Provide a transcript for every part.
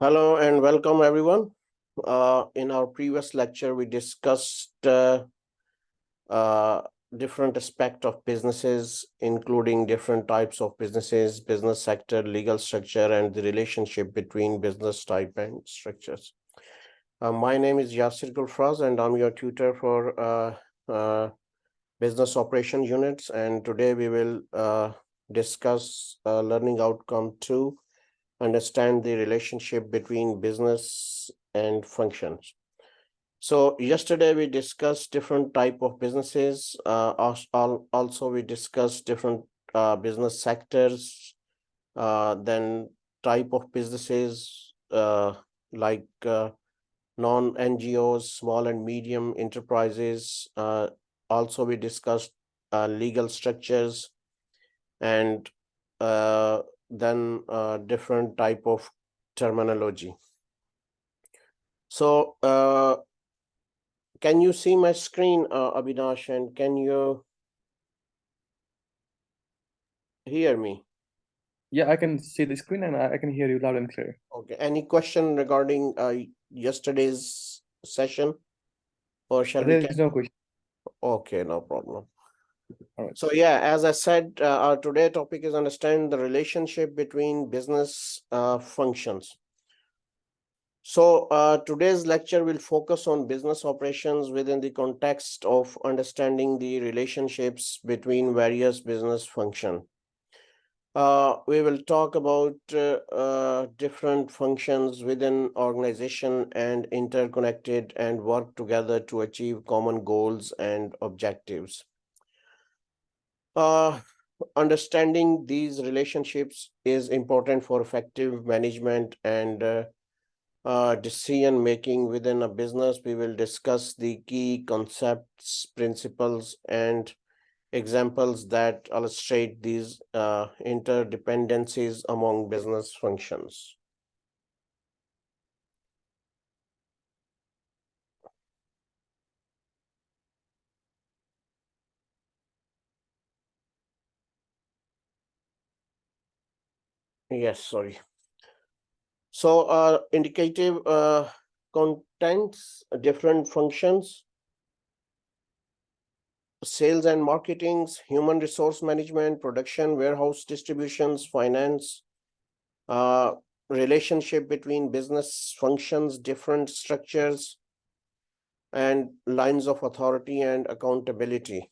Hello and welcome everyone. In our previous lecture, we discussed uh, different aspects of businesses, including different types of businesses, business sector, legal structure, and the relationship between business type and structures. My name is Yasir Gulfraz, and I'm your tutor for business operation units. And today we will discuss learning outcome 2, understand the relationship between business and functions. So yesterday we discussed different type of businesses. Also we discussed different business sectors, then type of businesses like non-NGOs, small and medium enterprises. Also we discussed legal structures and then different type of terminology. So can you see my screen, Abhinash, and can you hear me? Yeah, I can see the screen and I can hear you loud and clear. Okay. Any question regarding yesterday's session, or shall we? There is no question. Okay, no problem. All right. So yeah, as I said, our today topic is understand the relationship between business functions. So today's lecture will focus on business operations within the context of understanding the relationships between various business functions. We will talk about different functions within organization and interconnected and work together to achieve common goals and objectives. Understanding these relationships is important for effective management and decision making within a business. We will discuss the key concepts, principles, and examples that illustrate these interdependencies among business functions. Yes, sorry. So indicative contents, different functions, sales and marketing, human resource management, production, warehouse distributions, finance, relationship between business functions, different structures, and lines of authority and accountability.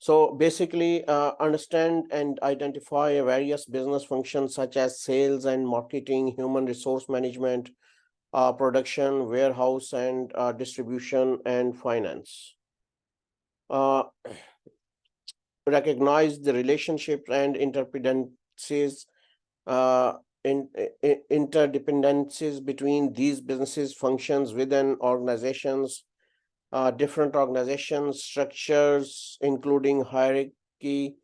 So basically, understand and identify various business functions such as sales and marketing, human resource management, production, warehouse and distribution, and finance. Recognize the relationships and interdependencies interdependencies between these businesses functions within organizations, different organization structures, including hierarchy,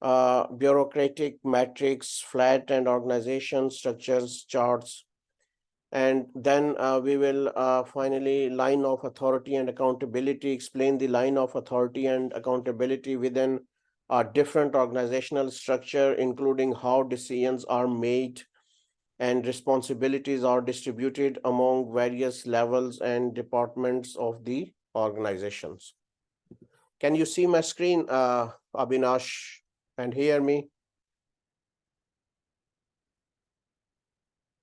bureaucratic matrix, flat and organization structures, charts. And then we will finally line of authority and accountability, explain the line of authority and accountability within a different organizational structure, including how decisions are made and responsibilities are distributed among various levels and departments of the organizations. Can you see my screen, Abhinash, and hear me?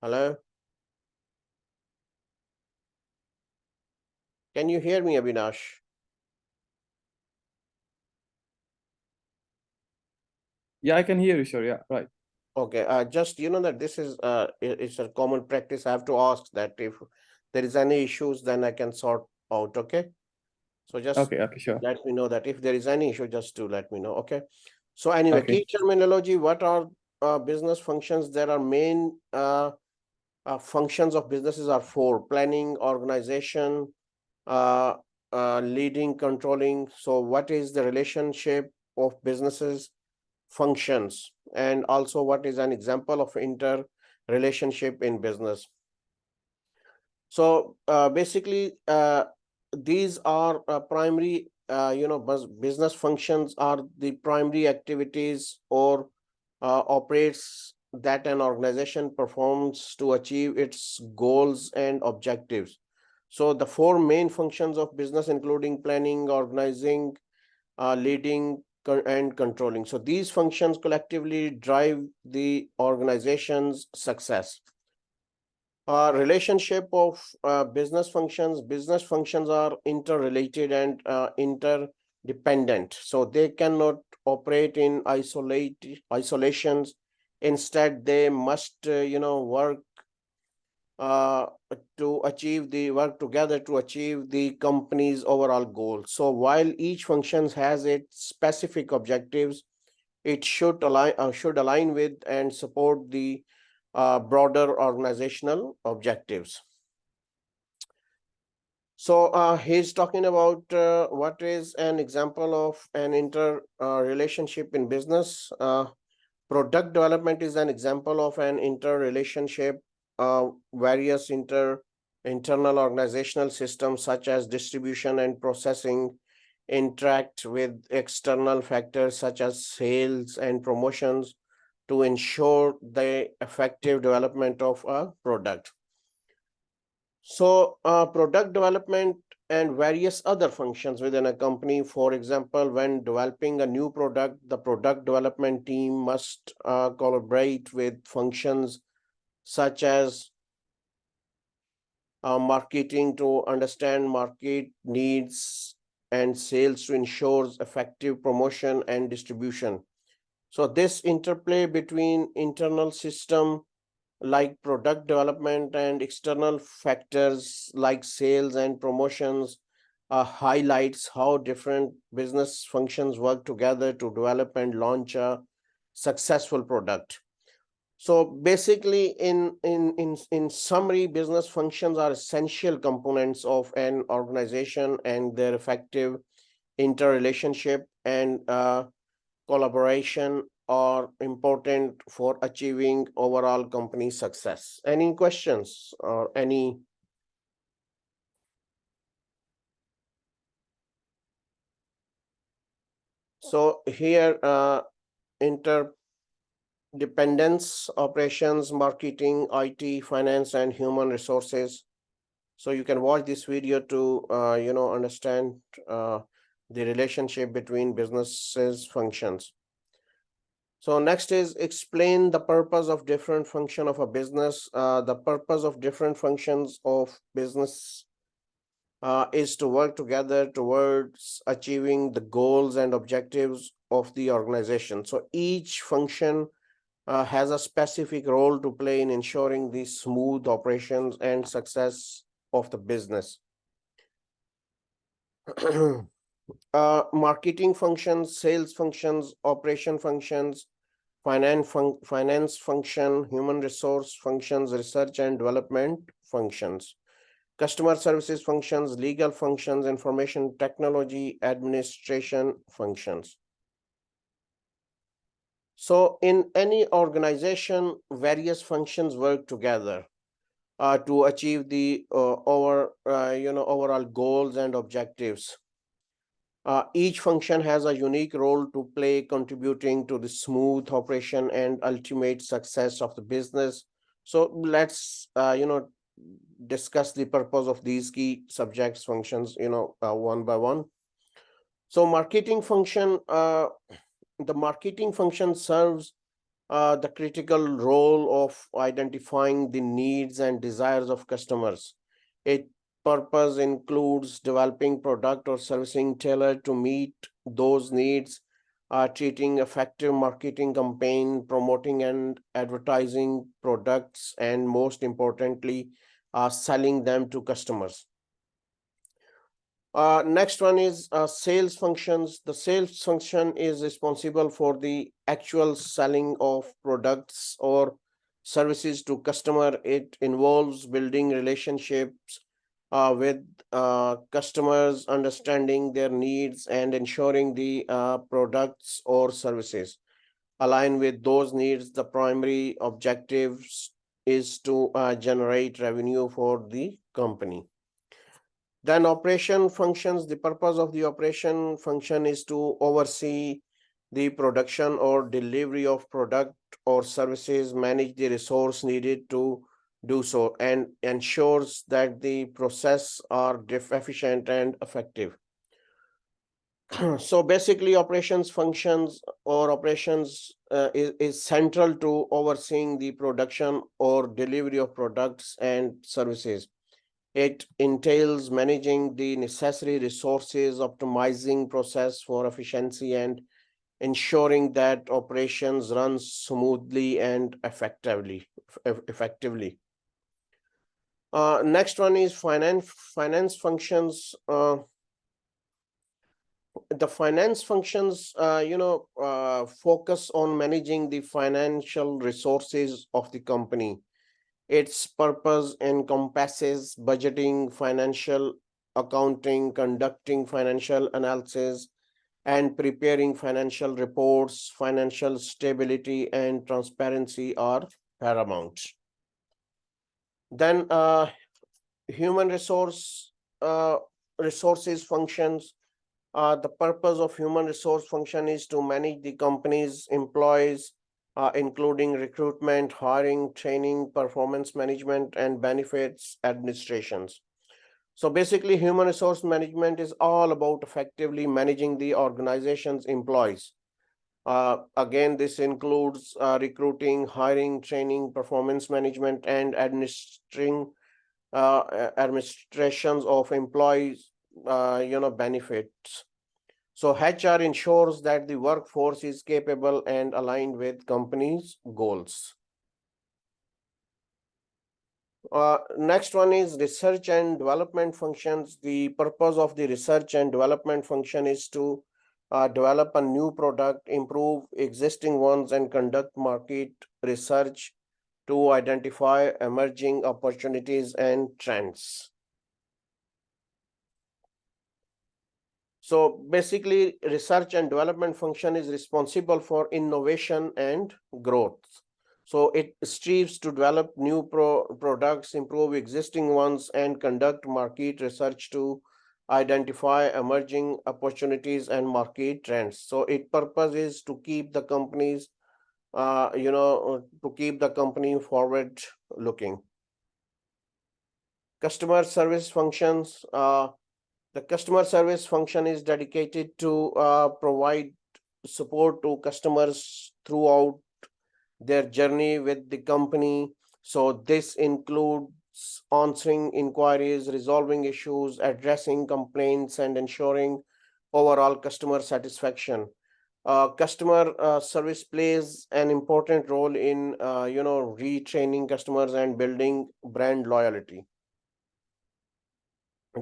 Hello? Can you hear me, Abhinash? Yeah, I can hear you, sure. Yeah, right. Okay, just that this is it's a common practice. I have to ask that if there is any issues, then I can sort out. Okay, so just Okay, sure. let me know that if there is any issue, just to let me know. Okay, so anyway, Okay. key terminology. What are business functions? There are main functions of businesses are 4: planning, organization, leading, controlling. So what is the relationship of businesses functions, and also what is an example of inter relationship in business? So basically these are primary business functions are the primary activities or operates that an organization performs to achieve its goals and objectives. So the four main functions of business, including planning, organizing, leading, and controlling. So these functions collectively drive the organization's success. Relationship of business functions. Business functions are interrelated and interdependent. So they cannot operate in isolations. Instead, they must, work work together to achieve the company's overall goal. So while each function has its specific objectives, it should align with and support the broader organizational objectives. So he's talking about what is an example of an interrelationship in business. Product development is an example of an interrelationship. Various internal organizational systems such as distribution and processing interact with external factors such as sales and promotions to ensure the effective development of a product. So product development and various other functions within a company. For example, when developing a new product, the product development team must collaborate with functions such as marketing to understand market needs and sales to ensure effective promotion and distribution. So this interplay between internal system like product development and external factors like sales and promotions highlights how different business functions work together to develop and launch a successful product. So basically, in summary, business functions are essential components of an organization, and their effective interrelationship and collaboration are important for achieving overall company success. Any questions or any? So here, interdependence, operations, marketing, IT, finance, and human resources. So you can watch this video to, understand the relationship between businesses functions. So next is explain the purpose of different function of a business. The purpose of different functions of business is to work together towards achieving the goals and objectives of the organization. So each function has a specific role to play in ensuring the smooth operations and success of the business. Marketing functions, sales functions, operation functions, finance function, human resource functions, research and development functions, customer services functions, legal functions, information technology, administration functions. So in any organization, various functions work together to achieve the overall goals and objectives. Each function has a unique role to play, contributing to the smooth operation and ultimate success of the business. So let's discuss the purpose of these key subjects functions one by one. So marketing function, the marketing function serves the critical role of identifying the needs and desires of customers. Its purpose includes developing product or servicing tailored to meet those needs, treating effective marketing campaign, promoting and advertising products, and most importantly, selling them to customers. Next one is sales functions. The sales function is responsible for the actual selling of products or services to customer. It involves building relationships with customers, understanding their needs, and ensuring the products or services align with those needs. The primary objectives is to generate revenue for the company. Then operation functions. The purpose of the operation function is to oversee the production or delivery of product or services, manage the resource needed to do so, and ensures that the process are efficient and effective. So basically, operations functions or operations is central to overseeing the production or delivery of products and services. It entails managing the necessary resources, optimizing process for efficiency, and ensuring that operations run smoothly and effectively. Next one is finance functions. The finance functions, focus on managing the financial resources of the company. Its purpose encompasses budgeting, financial accounting, conducting financial analysis, and preparing financial reports. Financial stability and transparency are paramount. Then human resources functions. The purpose of human resource function is to manage the company's employees, including recruitment, hiring, training, performance management, and benefits administrations. So basically, human resource management is all about effectively managing the organization's employees. Again, this includes recruiting, hiring, training, performance management, and administrations of employees, benefits. So HR ensures that the workforce is capable and aligned with company's goals. Next one is research and development functions. The purpose of the research and development function is to develop a new product, improve existing ones, and conduct market research to identify emerging opportunities and trends. So basically, research and development function is responsible for innovation and growth. So it strives to develop new products, improve existing ones, and conduct market research to identify emerging opportunities and market trends. So its purpose is to keep the companies, to keep the company forward looking. Customer service functions. The customer service function is dedicated to provide support to customers throughout their journey with the company. So this includes answering inquiries, resolving issues, addressing complaints, and ensuring overall customer satisfaction. Customer service plays an important role in retraining customers and building brand loyalty.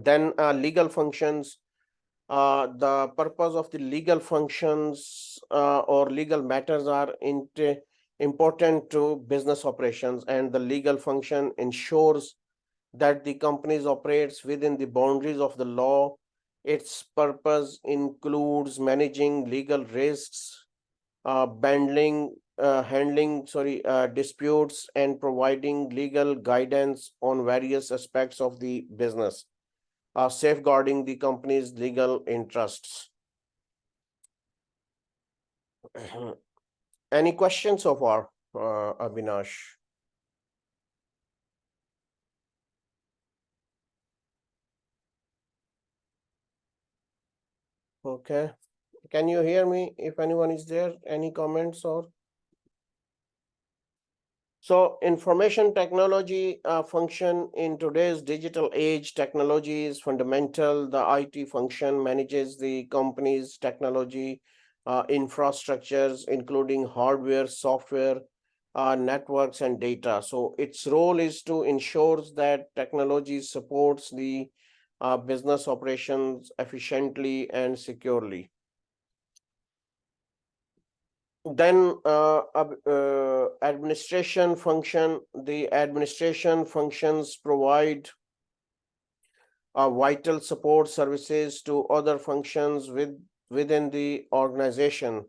Then legal functions. The purpose of the legal functions or legal matters are important to business operations, and the legal function ensures that the company operates within the boundaries of the law. Its purpose includes managing legal risks, handling disputes, and providing legal guidance on various aspects of the business, safeguarding the company's legal interests. Any questions so far, Avinash? Okay. Can you hear me? If anyone is there, any comments or? So information technology function in today's digital age, technology is fundamental. The IT function manages the company's technology infrastructures, including hardware, software, networks, and data. So its role is to ensure that technology supports the business operations efficiently and securely. Then administration function. The administration functions provide vital support services to other functions within the organization.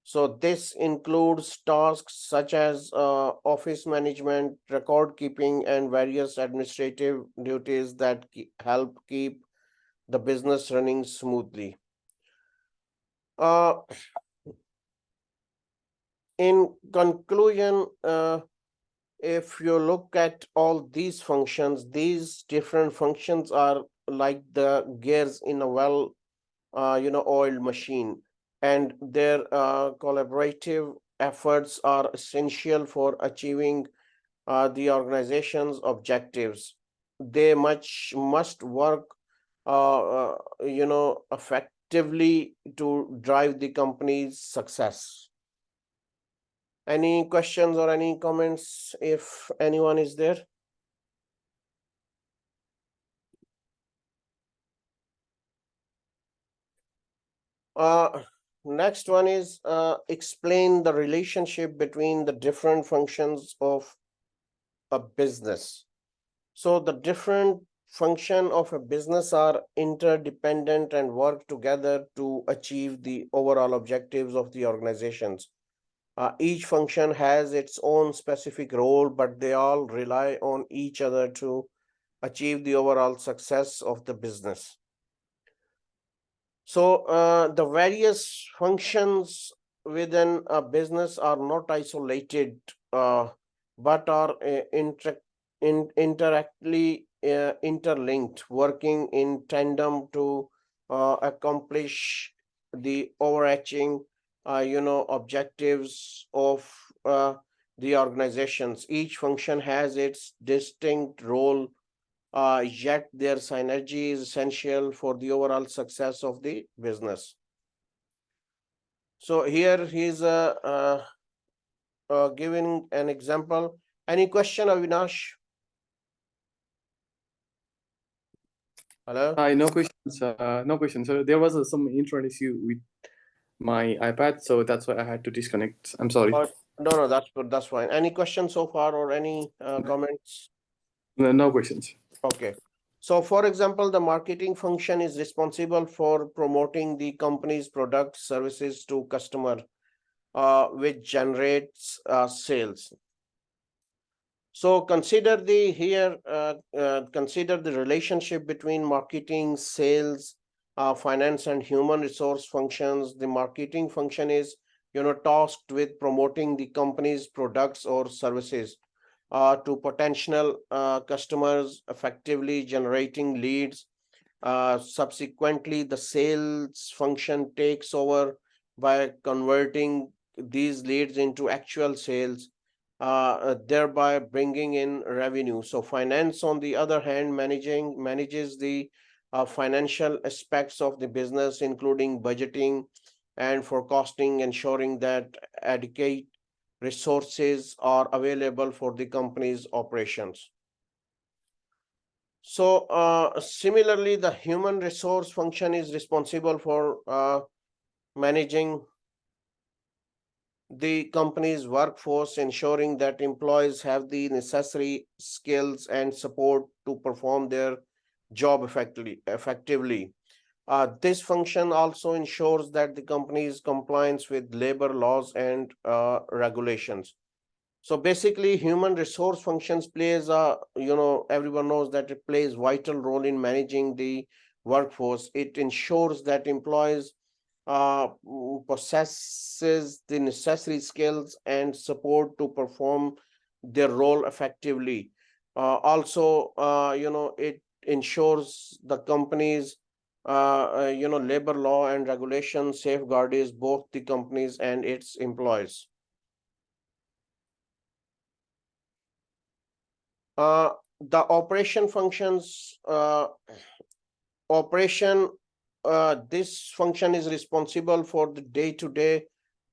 So this includes tasks such as office management, record keeping, and various administrative duties that help keep the business running smoothly. In conclusion, if you look at all these functions, these different functions are like the gears in a oiled machine, and their collaborative efforts are essential for achieving the organization's objectives. They must work, effectively to drive the company's success. Any questions or any comments if anyone is there? Next one is explain the relationship between the different functions of a business. So the different function of a business are interdependent and work together to achieve the overall objectives of the organizations. Each function has its own specific role, but they all rely on each other to achieve the overall success of the business. So the various functions within a business are not isolated, but are interactly interlinked, working in tandem to accomplish the overarching, objectives of the organizations. Each function has its distinct role, yet their synergy is essential for the overall success of the business. So here he's giving an example. Any question, Avinash? Hello? No questions. No questions. So there was some internet issue with my iPad, so that's why I had to disconnect. I'm sorry. No, that's good. That's fine. Any questions so far or any comments? No questions. Okay. So for example, the marketing function is responsible for promoting the company's products, services to customer, which generates sales. So consider consider the relationship between marketing, sales, finance, and human resource functions. The marketing function is, tasked with promoting the company's products or services to potential customers, effectively generating leads. Subsequently, the sales function takes over by converting these leads into actual sales, thereby bringing in revenue. So finance, on the other hand, manages the financial aspects of the business, including budgeting and forecasting, ensuring that adequate resources are available for the company's operations. So similarly, the human resource function is responsible for managing the company's workforce, ensuring that employees have the necessary skills and support to perform their job effectively. This function also ensures that the company is compliance with labor laws and regulations. So basically, human resource functions plays everyone knows that it plays vital role in managing the workforce. It ensures that employees possesses the necessary skills and support to perform their role effectively. Also, it ensures the company's labor law and regulation safeguards both the companies and its employees. The operation functions, this function is responsible for the day-to-day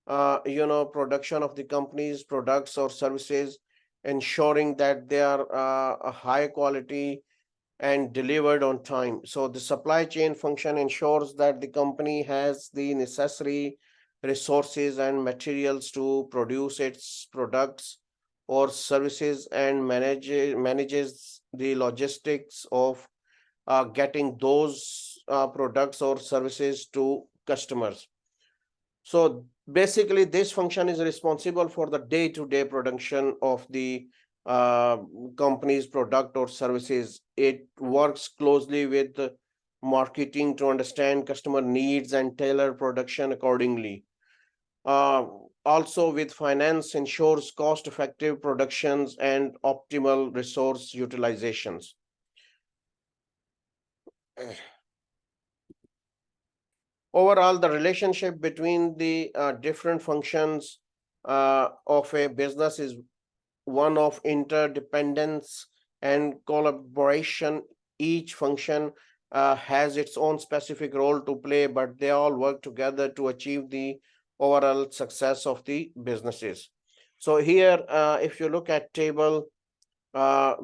production of the company's products or services, ensuring that they are a high quality and delivered on time. So the supply chain function ensures that the company has the necessary resources and materials to produce its products or services, and manages the logistics of getting those products or services to customers. So basically, this function is responsible for the day-to-day production of the company's product or services. It works closely with marketing to understand customer needs and tailor production accordingly. also with finance ensures cost-effective productions and optimal resource utilizations. Overall, the relationship between the different functions of a business is one of interdependence and collaboration. Each function has its own specific role to play, but they all work together to achieve the overall success of the businesses. So here, if you look at table,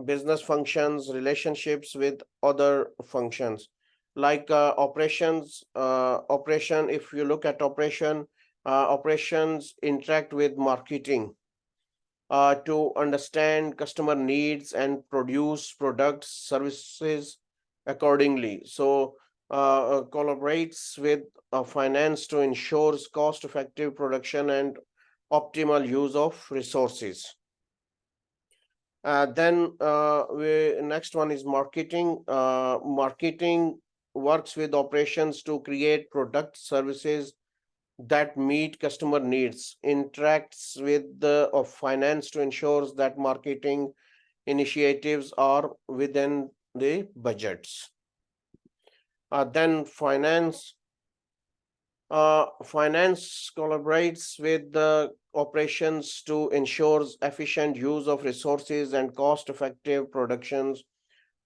business functions, relationships with other functions, like operations, if you look at operations interact with marketing to understand customer needs and produce products, services accordingly. So collaborates with finance to ensure cost-effective production and optimal use of resources. Then next one is marketing. Marketing works with operations to create product services that meet customer needs, interacts with the finance to ensure that marketing initiatives are within the budgets. Then finance collaborates with the operations to ensure efficient use of resources and cost-effective productions.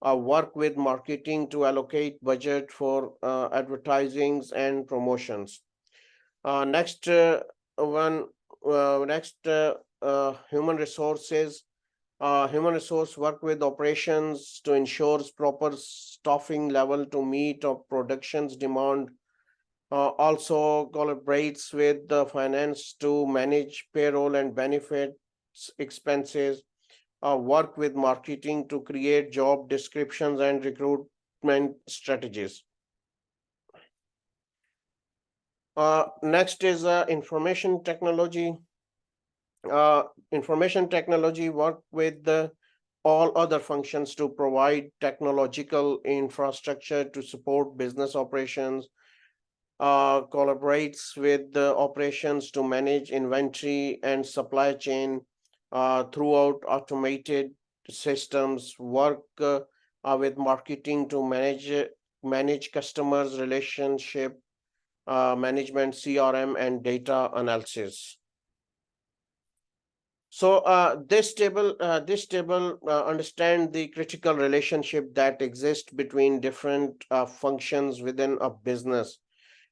Work with marketing to allocate budget for advertisings and promotions. Next human resources. Human resource work with operations to ensure proper staffing level to meet of production's demand. Also collaborates with the finance to manage payroll and benefits expenses. Work with marketing to create job descriptions and recruitment strategies. Next is information technology. Information technology work with all other functions to provide technological infrastructure to support business operations. Collaborates with the operations to manage inventory and supply chain throughout automated systems. Work with marketing to manage customers relationship management, CRM, and data analysis. So this table understand the critical relationship that exists between different functions within a business,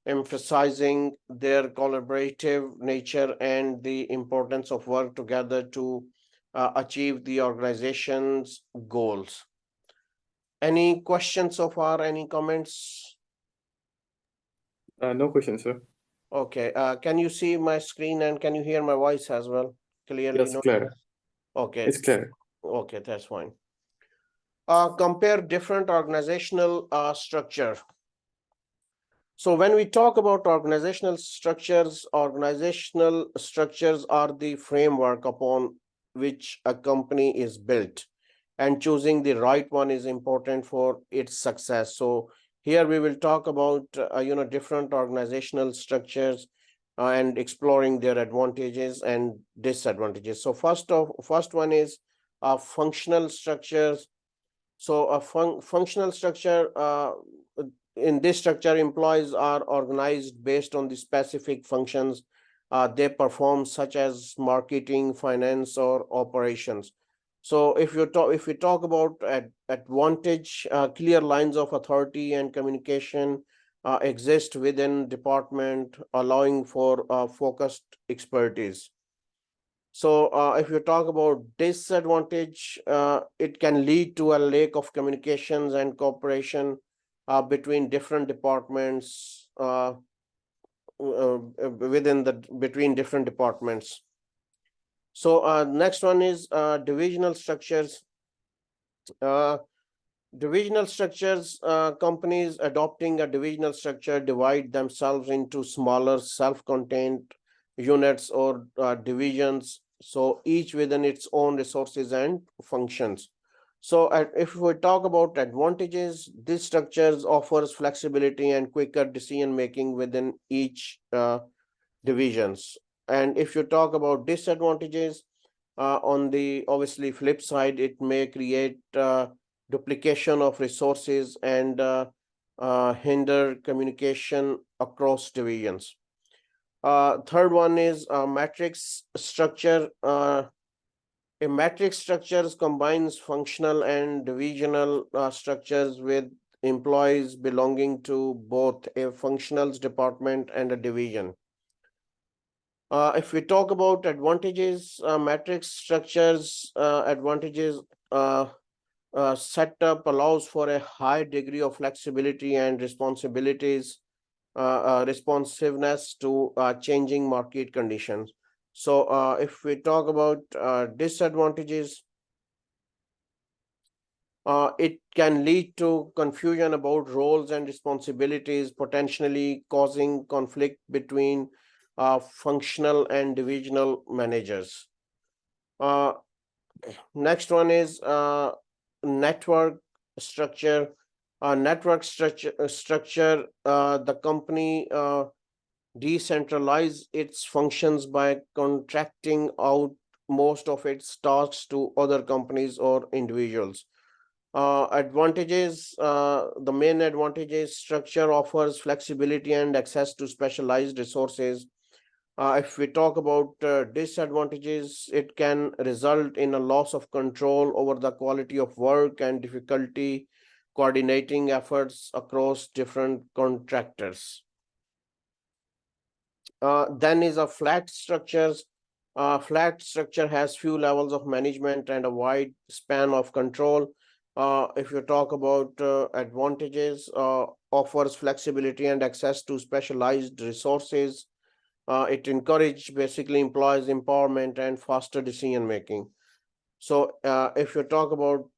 emphasizing their collaborative nature and the importance of work together to achieve the organization's goals. Any questions so far? Any comments? No questions, sir. Okay. Can you see my screen and can you hear my voice as well? Clearly? Yes, clear. Okay. It's clear. Okay, that's fine. Compare different organizational structure. So when we talk about organizational structures are the framework upon which a company is built, and choosing the right one is important for its success. So here we will talk about different organizational structures and exploring their advantages and disadvantages. So first one is functional structures. So a functional structure, in this structure, employees are organized based on the specific functions they perform, such as marketing, finance, or operations. So if we talk about advantage, clear lines of authority and communication exist within department, allowing for focused expertise. So if you talk about disadvantage, it can lead to a lack of communications and cooperation between different departments between different departments. So next one is divisional structures. Companies adopting a divisional structure divide themselves into smaller self-contained units or divisions, so each within its own resources and functions. So if we talk about advantages, this structures offers flexibility and quicker decision making within each divisions. And if you talk about disadvantages, on the obviously flip side, it may create duplication of resources and hinder communication across divisions. Third one is matrix structure. A matrix structures combines functional and divisional structures with employees belonging to both a functionals department and a division. If we talk about advantages, matrix structures advantages, setup allows for a high degree of flexibility and responsiveness to changing market conditions. So if we talk about disadvantages, it can lead to confusion about roles and responsibilities, potentially causing conflict between functional and divisional managers. Next one is network structure. Network structure, the company decentralize its functions by contracting out most of its tasks to other companies or individuals. Advantages, the main advantages: structure offers flexibility and access to specialized resources. If we talk about disadvantages, it can result in a loss of control over the quality of work and difficulty coordinating efforts across different contractors. Then is a flat structures. Flat structure has few levels of management and a wide span of control. If you talk about advantages, offers flexibility and access to specialized resources. It encourages basically employees empowerment and faster decision making. So if you talk about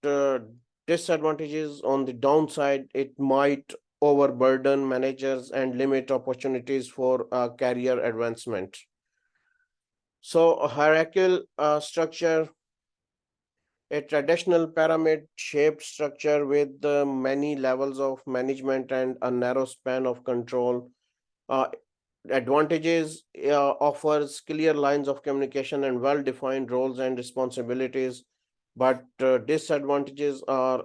disadvantages, on the downside, it might overburden managers and limit opportunities for career advancement. So a hierarchical structure, a traditional pyramid shaped structure with many levels of management and a narrow span of control. Advantages, offers clear lines of communication and well-defined roles and responsibilities, but disadvantages are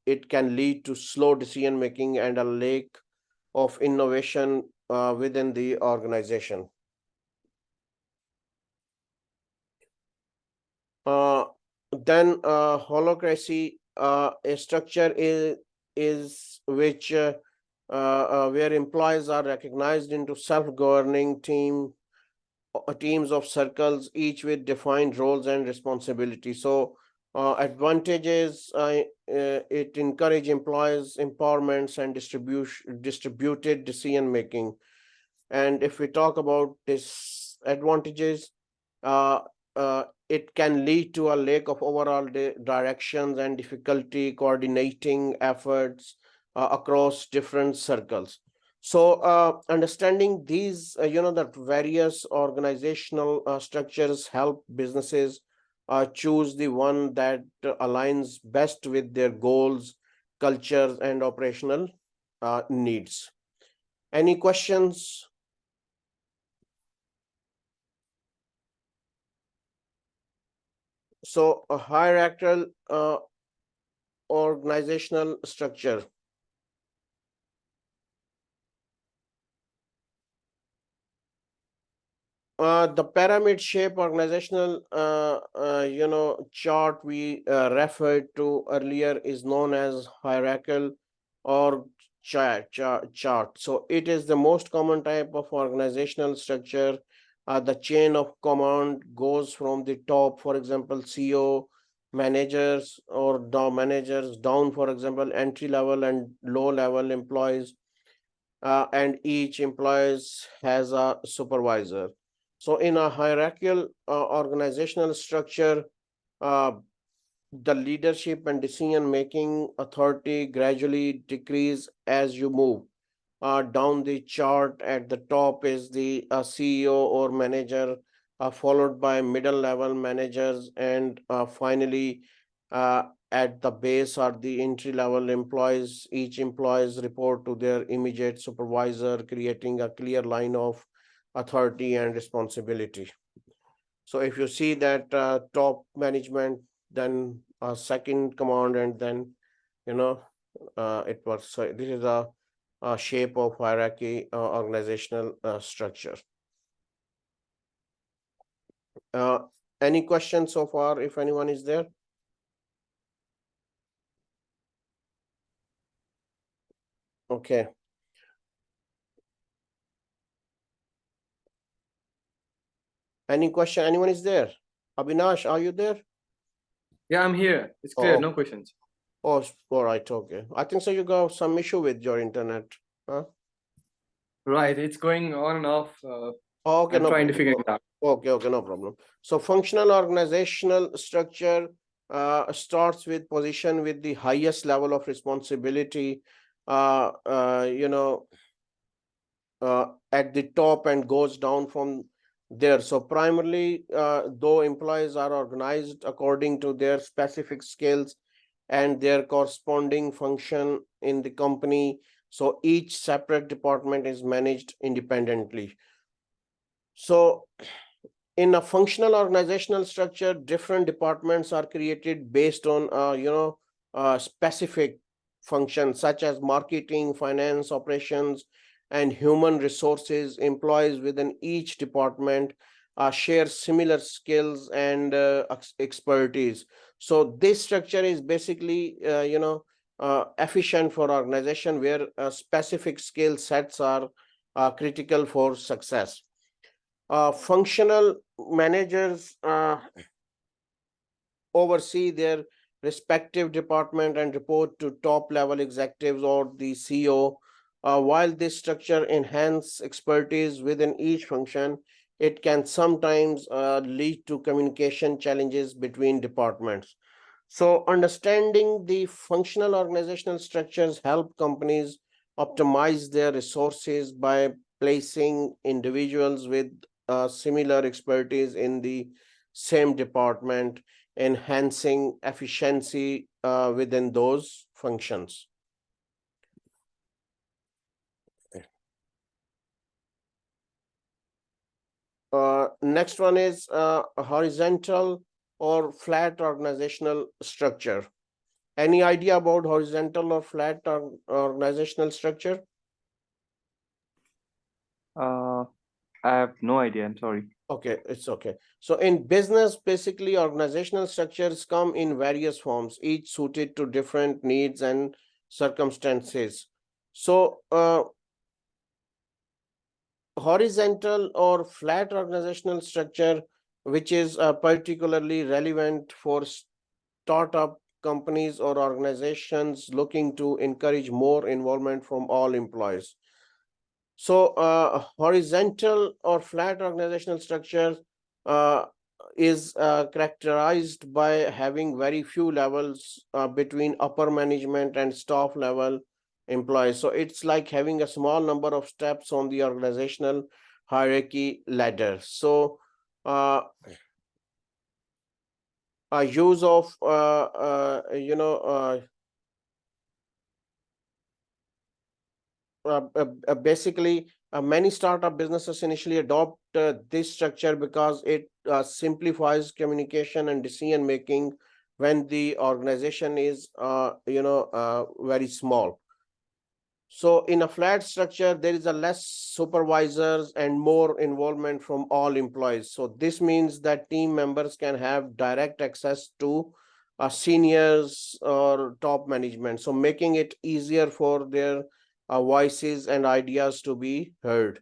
it can lead to slow decision making and a lack of innovation within the organization. Then holacracy, a structure is which where employees are recognized into self-governing teams of circles, each with defined roles and responsibilities. So advantages, it encourage employees empowerments and distributed decision making. And if we talk about disadvantages, it can lead to a lack of overall directions and difficulty coordinating efforts across different circles. So understanding these, that various organizational structures help businesses choose the one that aligns best with their goals, cultures, and operational needs. Any questions? So a hierarchical organizational structure. The pyramid shape organizational, chart we referred to earlier is known as hierarchical or chart. So it is the most common type of organizational structure. The chain of command goes from the top, for example, CEO, managers or managers down, for example, entry level and low level employees, and each employee has a supervisor. So in a hierarchical organizational structure, the leadership and decision-making authority gradually decrease as you move down the chart. At the top is the CEO or manager, followed by middle level managers, and finally at the base are the entry level employees. Each employees report to their immediate supervisor, creating a clear line of authority and responsibility. So if you see that top management, then second command, and then it was, so this is a shape of hierarchy organizational structure. Any questions so far, if anyone is there? Okay. Any question? Anyone is there? Abhinash, are you there? Yeah, I'm here. It's clear. Oh, No questions. oh, all right. Okay. I think so. You got some issue with your internet, huh? Right. It's going on and off. Oh, okay, I'm no trying to problem. figure it out. Okay, no problem. So functional organizational structure starts with position with the highest level of responsibility, at the top and goes down from there. So primarily, though employees are organized according to their specific skills and their corresponding function in the company, so each separate department is managed independently. So in a functional organizational structure, different departments are created based on specific functions such as marketing, finance, operations, and human resources. Employees within each department share similar skills and expertise. So this structure is basically efficient for organization where specific skill sets are critical for success. Functional managers oversee their respective department and report to top level executives or the CEO. While this structure enhances expertise within each function, it can sometimes lead to communication challenges between departments. So understanding the functional organizational structures help companies optimize their resources by placing individuals with similar expertise in the same department, enhancing efficiency within those functions. Next one is horizontal or flat organizational structure. Any idea about horizontal or flat organizational structure? I have no idea. I'm sorry. Okay, it's okay. So in business, basically organizational structures come in various forms, each suited to different needs and circumstances. So horizontal or flat organizational structure, which is particularly relevant for startup companies or organizations looking to encourage more involvement from all employees. So horizontal or flat organizational structure is characterized by having very few levels between upper management and staff level employees. So it's like having a small number of steps on the organizational hierarchy ladder. So a use of basically many startup businesses initially adopt this structure because it simplifies communication and decision making when the organization is very small. So in a flat structure, there is a less supervisors and more involvement from all employees. So this means that team members can have direct access to seniors or top management, so making it easier for their voices and ideas to be heard.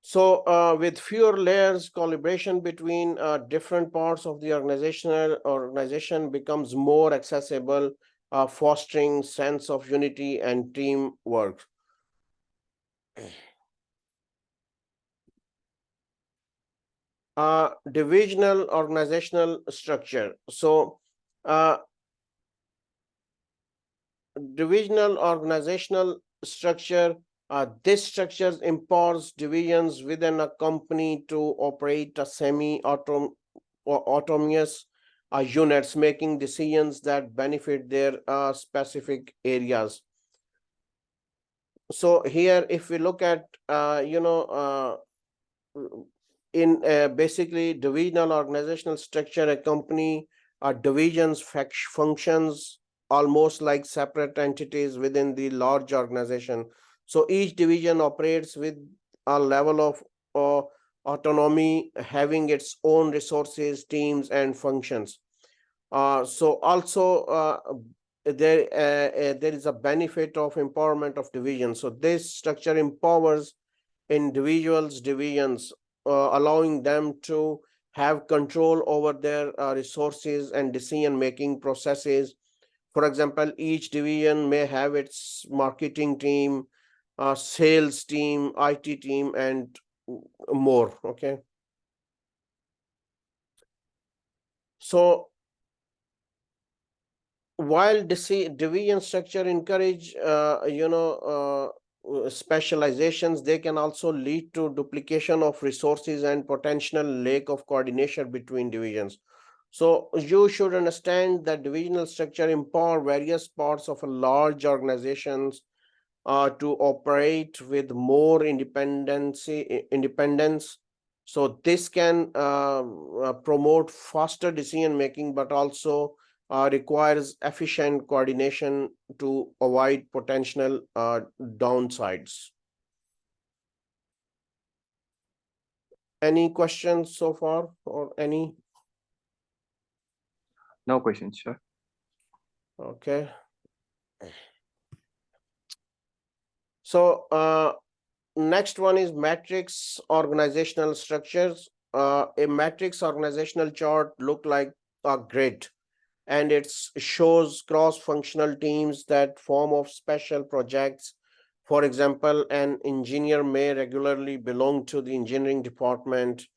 So with fewer layers, collaboration between different parts of the organization becomes more accessible, fostering sense of unity and teamwork. Divisional organizational structure. So divisional organizational structure, this structure empowers divisions within a company to operate a autonomous units, making decisions that benefit their specific areas. So here, if we look at, in basically divisional organizational structure, a company divisions functions almost like separate entities within the large organization. So each division operates with a level of autonomy, having its own resources, teams, and functions. So also there is a benefit of empowerment of division. So this structure empowers individuals' divisions, allowing them to have control over their resources and decision-making processes. For example, each division may have its marketing team, sales team, IT team, and more. Okay. So while division structure encourage specializations, they can also lead to duplication of resources and potential lack of coordination between divisions. So you should understand that divisional structure empower various parts of a large organizations to operate with more independence. So this can promote faster decision making, but also requires efficient coordination to avoid potential downsides. Any questions so far, or any? No questions, sir. Okay. So next one is matrix organizational structures. A matrix organizational chart look like a grid, and it shows cross-functional teams that form of special projects. For example, an engineer may regularly belong to the engineering department,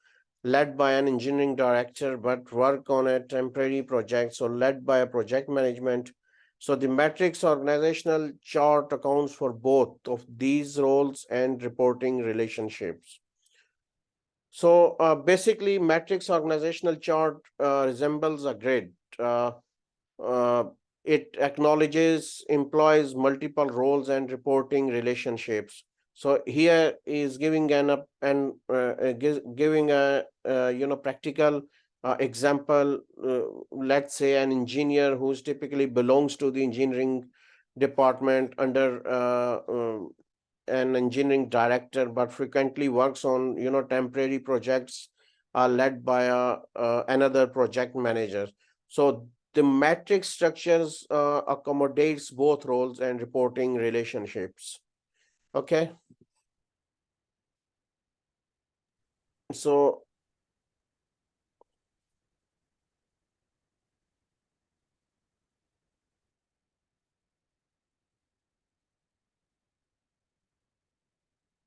led by an engineering director, but work on a temporary project, so led by a project management. So the matrix organizational chart accounts for both of these roles and reporting relationships. So basically, matrix organizational chart resembles a grid. Uh, it acknowledges employs multiple roles and reporting relationships. So here is giving giving a practical example. Let's say an engineer who's typically belongs to the engineering department under an engineering director, but frequently works on temporary projects led by another project manager. So the matrix structures accommodates both roles and reporting relationships. Okay. So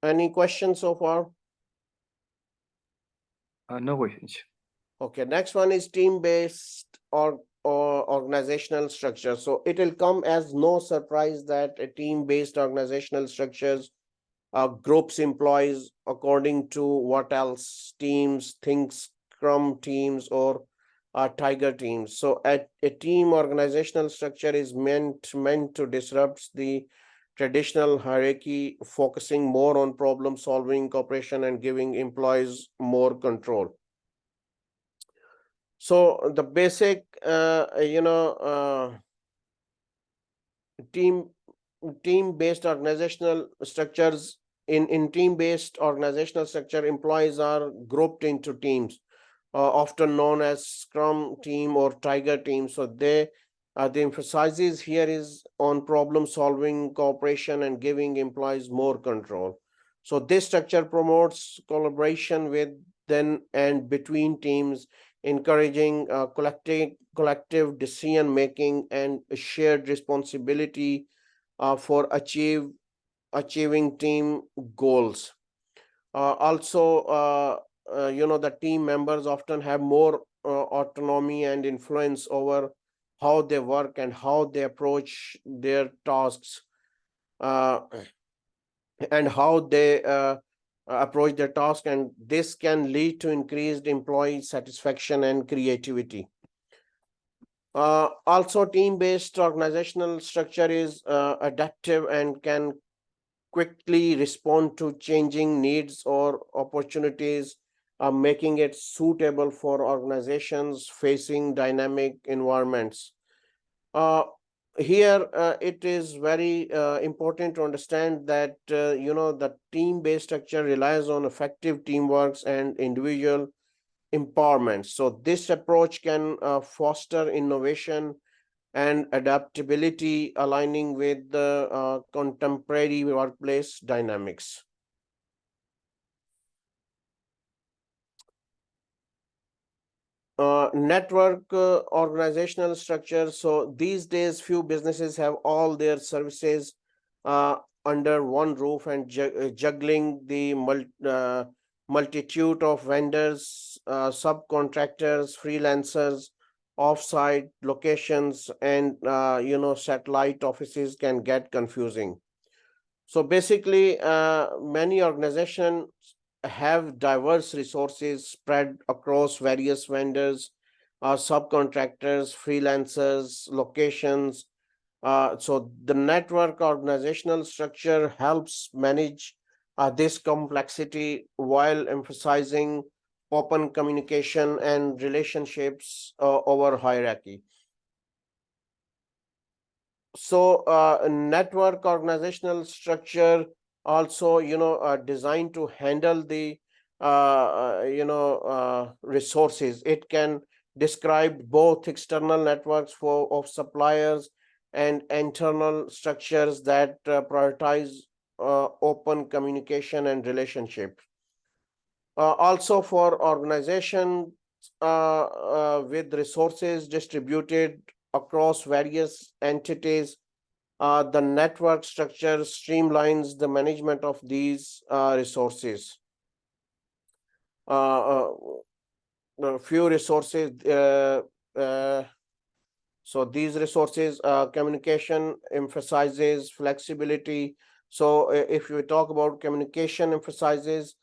any questions so far? No questions. Okay, next one is team-based or organizational structure. So it will come as no surprise that a team-based organizational structures groups employees according to what else teams, thinks Scrum teams or Tiger teams. So a team organizational structure is meant to disrupt the traditional hierarchy, focusing more on problem solving, cooperation, and giving employees more control. So the basic, team-based organizational structures, in team-based organizational structure, employees are grouped into teams, often known as Scrum team or Tiger team. So the emphasis here is on problem solving, cooperation, and giving employees more control. So this structure promotes collaboration within and between teams, encouraging collective decision making and shared responsibility for achieving team goals. Also, the team members often have more autonomy and influence over how they work and how they approach their tasks, and how they approach their task, and this can lead to increased employee satisfaction and creativity. Also, team-based organizational structure is adaptive and can quickly respond to changing needs or opportunities, making it suitable for organizations facing dynamic environments. Here, it is very important to understand that the team-based structure relies on effective teamwork and individual empowerment. So this approach can foster innovation and adaptability, aligning with the contemporary workplace dynamics. Network organizational structure. So these days, few businesses have all their services under one roof and juggling the multitude of vendors, subcontractors, freelancers, offsite locations, and satellite offices can get confusing. So basically, many organizations have diverse resources spread across various vendors, subcontractors, freelancers, locations. So the network organizational structure helps manage this complexity while emphasizing open communication and relationships over hierarchy. So network organizational structure also designed to handle the resources. It can describe both external networks of suppliers and internal structures that prioritize open communication and relationship. Also for organizations with resources distributed across various entities, the network structure streamlines the management of these resources. A few resources, so these resources, communication emphasizes flexibility. So if we talk about communication emphasizes,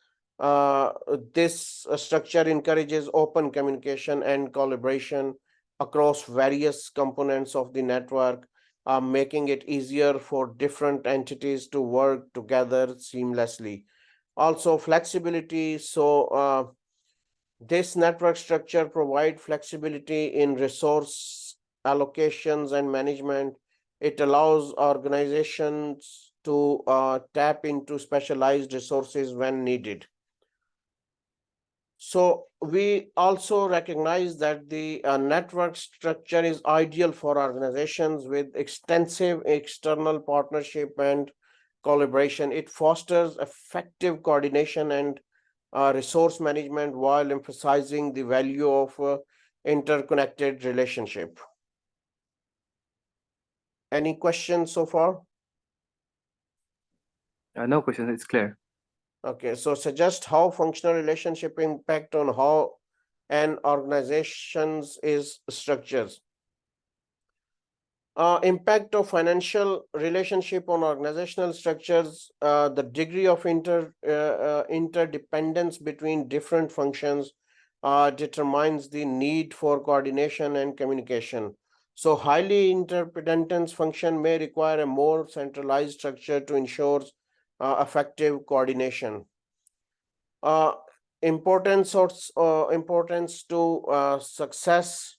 this structure encourages open communication and collaboration across various components of the network, making it easier for different entities to work together seamlessly. Also flexibility. So this network structure provides flexibility in resource allocations and management. It allows organizations to tap into specialized resources when needed. So we also recognize that the network structure is ideal for organizations with extensive external partnership and collaboration. It fosters effective coordination and resource management while emphasizing the value of interconnected relationship. Any questions so far? No questions, it's clear. Okay, so suggest how functional relationship impact on how an organization's is structures. Impact of financial relationship on organizational structures, the degree of interdependence between different functions determines the need for coordination and communication. So highly interdependent function may require a more centralized structure to ensure effective coordination. Importance to success.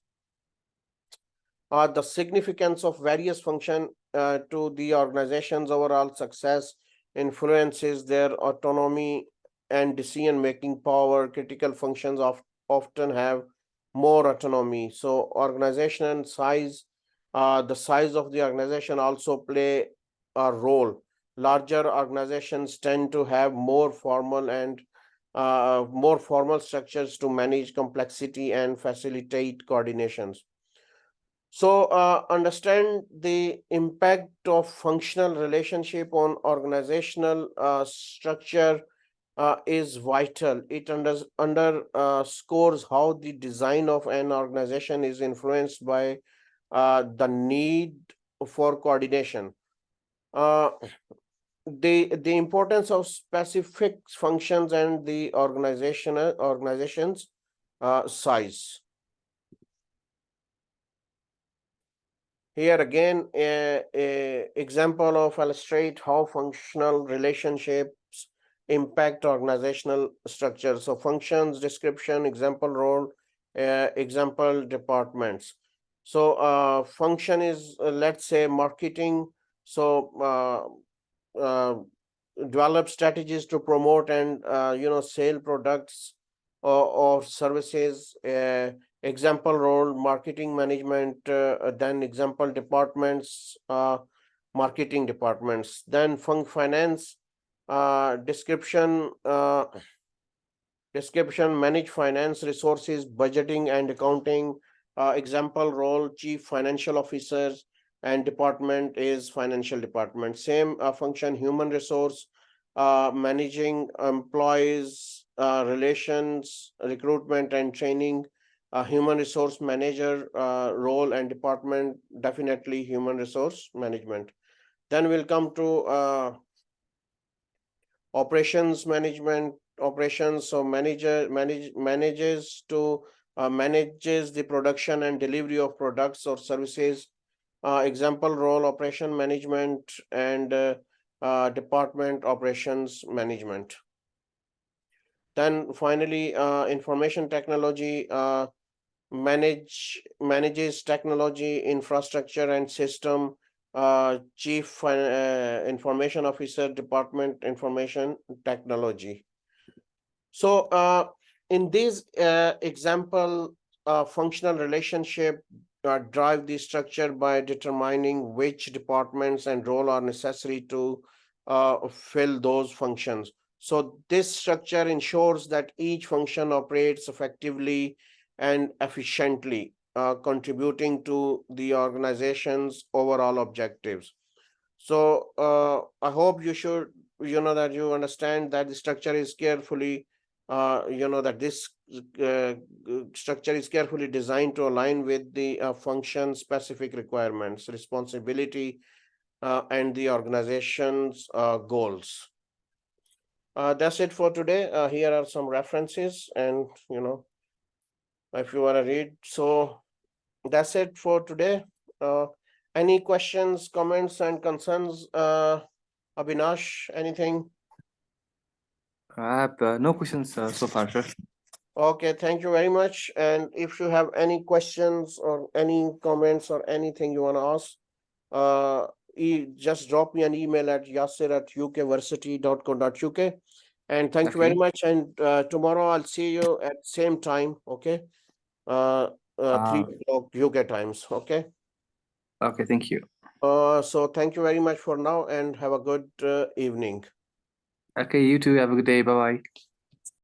The significance of various functions to the organization's overall success influences their autonomy and decision-making power. Critical functions often have more autonomy. So organization size, the size of the organization also play a role. Larger organizations tend to have more formal structures to manage complexity and facilitate coordinations. So understand the impact of functional relationship on organizational structure is vital. It underscores how the design of an organization is influenced by the need for coordination. The importance of specific functions and the organization's size. Here again, a example of illustrate how functional relationships impact organizational structure. So functions, description, example role, example departments. So function is, let's say, marketing. So develop strategies to promote and sell products or services. Example role, marketing management. Then example departments, marketing departments. Then finance, description, manage finance resources, budgeting and accounting. Example role, chief financial officers, and department is financial department. Same function, human resource, managing employees, relations, recruitment and training. Human resource manager role and department, definitely human resource management. Then we'll come to operations management. Operations, so manages the production and delivery of products or services. Example role, operation management, and department, operations management. Then finally, information technology, manages technology, infrastructure and system. Chief information officer, department, information technology. So in this example, functional relationship drive the structure by determining which departments and role are necessary to fill those functions. So this structure ensures that each function operates effectively and efficiently, contributing to the organization's overall objectives. So I hope you that you understand that the structure is carefully, that this structure is carefully designed to align with the function specific requirements, responsibility, and the organization's goals. That's it for today. Here are some references, and if you want to read. So that's it for today. Any questions, comments, and concerns? Abhinash, anything? I have no questions so far, sir. Okay, thank you very much. And if you have any questions or any comments or anything you want to ask, just drop me an email at yasir@ukversity.co.uk. And thank you very much. And tomorrow I'll see you at same time. Okay. 3 o'clock UK times. Okay. Okay, thank you. So thank you very much for now and have a good evening. Okay, you too. Have a good day. Bye bye.